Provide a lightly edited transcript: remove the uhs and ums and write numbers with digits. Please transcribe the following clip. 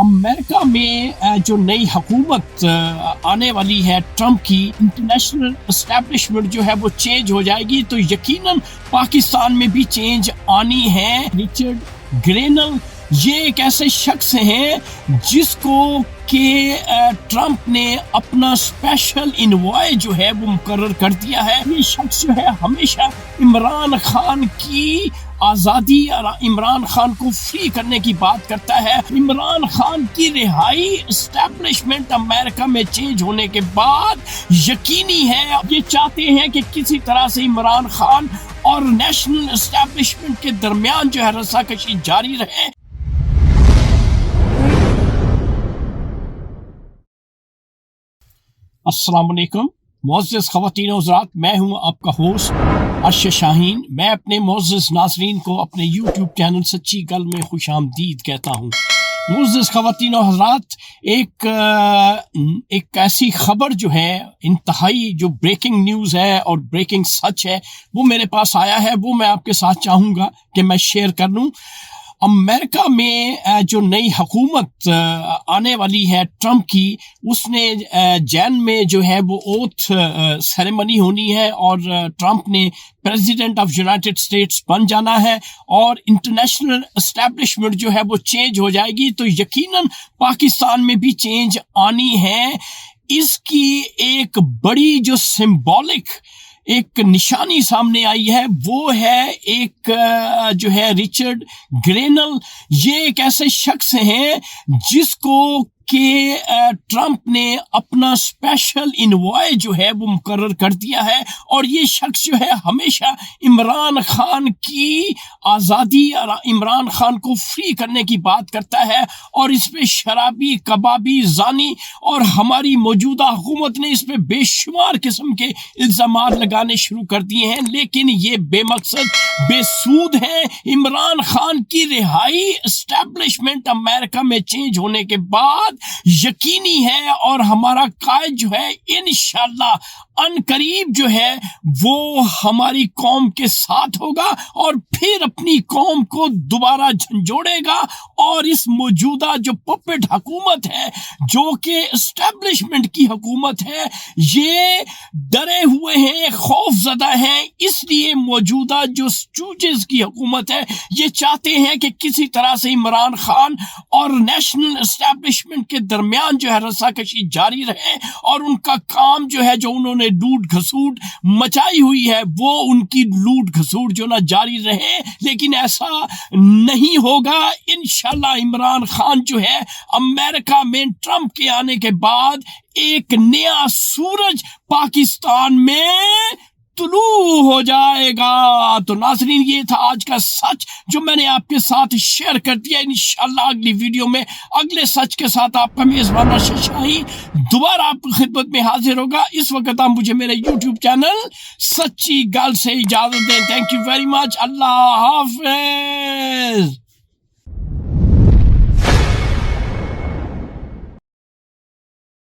America में जो नई हुकूमत आने वाली है ट्रंप की, इंटरनेशनल एस्टेब्लिशमेंट जो है वो चेंज हो जाएगी, तो यकीनन पाकिस्तान में भी चेंज आनी है। रिचर्ड ग्रेनल ये एक ऐसे शख्स हैं जिसको कि ट्रंप ने अपना स्पेशल इन्वॉय जो है वो मुकर्रर कर दिया है। ये शख्स जो है हमेशा इमरान खान की आज़ादी और इमरान खान को फ्री करने की बात करता है। इमरान खान की रिहाई एस्टेब्लिशमेंट अमेरिका में चेंज होने के बाद यकीनी है। ये चाहते हैं कि किसी तरह से इमरान खान और नेशनल एस्टेब्लिशमेंट के दरमियान जो है रस्साकशी जारी रहे। अस्सलाम वालेकुम मुअज़्ज़िज़ ख़वातीन व हज़रात, मैं हूँ आपका होस्ट अर्श शाहीन। मैं अपने मुअज़्ज़िज़ नाज़रीन को अपने यूट्यूब चैनल सच्ची गल में खुशामदीद कहता हूँ। मुअज़्ज़िज़ ख़वातीन व हज़रात, एक ऐसी खबर जो है इंतहाई जो ब्रेकिंग न्यूज़ है और ब्रेकिंग सच है वो मेरे पास आया है, वो मैं आपके साथ चाहूँगा कि मैं शेयर कर लूँ। अमेरिका में जो नई हुकूमत आने वाली है ट्रंप की, उसने जैन में जो है वो ओथ सेरेमनी होनी है और ट्रंप ने प्रेसिडेंट ऑफ यूनाइटेड स्टेट्स बन जाना है और इंटरनेशनल एस्टेब्लिशमेंट जो है वो चेंज हो जाएगी, तो यकीनन पाकिस्तान में भी चेंज आनी है। इसकी एक बड़ी जो सिंबॉलिक एक निशानी सामने आई है वो है एक जो है रिचर्ड ग्रेनल। ये एक ऐसे शख्स हैं जिसको कि ट्रंप ने अपना स्पेशल इन्वॉय जो है वो मुकर्रर कर दिया है और ये शख्स जो है हमेशा इमरान खान की आज़ादी और इमरान खान को फ्री करने की बात करता है और इस पे शराबी, कबाबी, जानी और हमारी मौजूदा हुकूमत ने इस पे बेशुमार किस्म के इल्ज़ामात लगाने शुरू कर दिए हैं, लेकिन ये बेमकसद, बेसूद है। इमरान खान की रिहाई एस्टेब्लिशमेंट अमेरिका में चेंज होने के बाद यकीनी है और हमारा कायद जो है इंशाअल्लाह अनकरीब जो है वो हमारी कौम के साथ होगा और फिर अपनी कौम को दोबारा झंझोड़ेगा और इस मौजूदा जो पपेट हुकूमत है जो कि एस्टेब्लिशमेंट की हुकूमत है, ये डरे हुए हैं, खौफजदा हैं। इसलिए मौजूदा जो स्टूजेस की हुकूमत है ये चाहते हैं कि किसी तरह से इमरान खान और नेशनल एस्टेब्लिशमेंट के दरमियान जो है रस्साकशी जारी रहे और उनका काम जो है, जो उन्होंने लूट घसूट मचाई हुई है, वो उनकी लूट घसूट जो ना जारी रहे। लेकिन ऐसा नहीं होगा इंशाल्लाह। इमरान खान जो है अमेरिका में ट्रंप के आने के बाद एक नया सूरज पाकिस्तान में तुलू हो जाएगा। तो नाज़रीन, ये था आज का सच जो मैंने आपके साथ शेयर कर दिया। इंशाल्लाह अगली वीडियो में अगले सच के साथ आपका मेज़बान अर्श शाहीन दोबारा आपकी खिदमत में हाजिर होगा। इस वक्त आप मुझे मेरे यूट्यूब चैनल सच्ची गल से इजाज़त दें। Thank you very much. अल्लाह हाफ़िज़।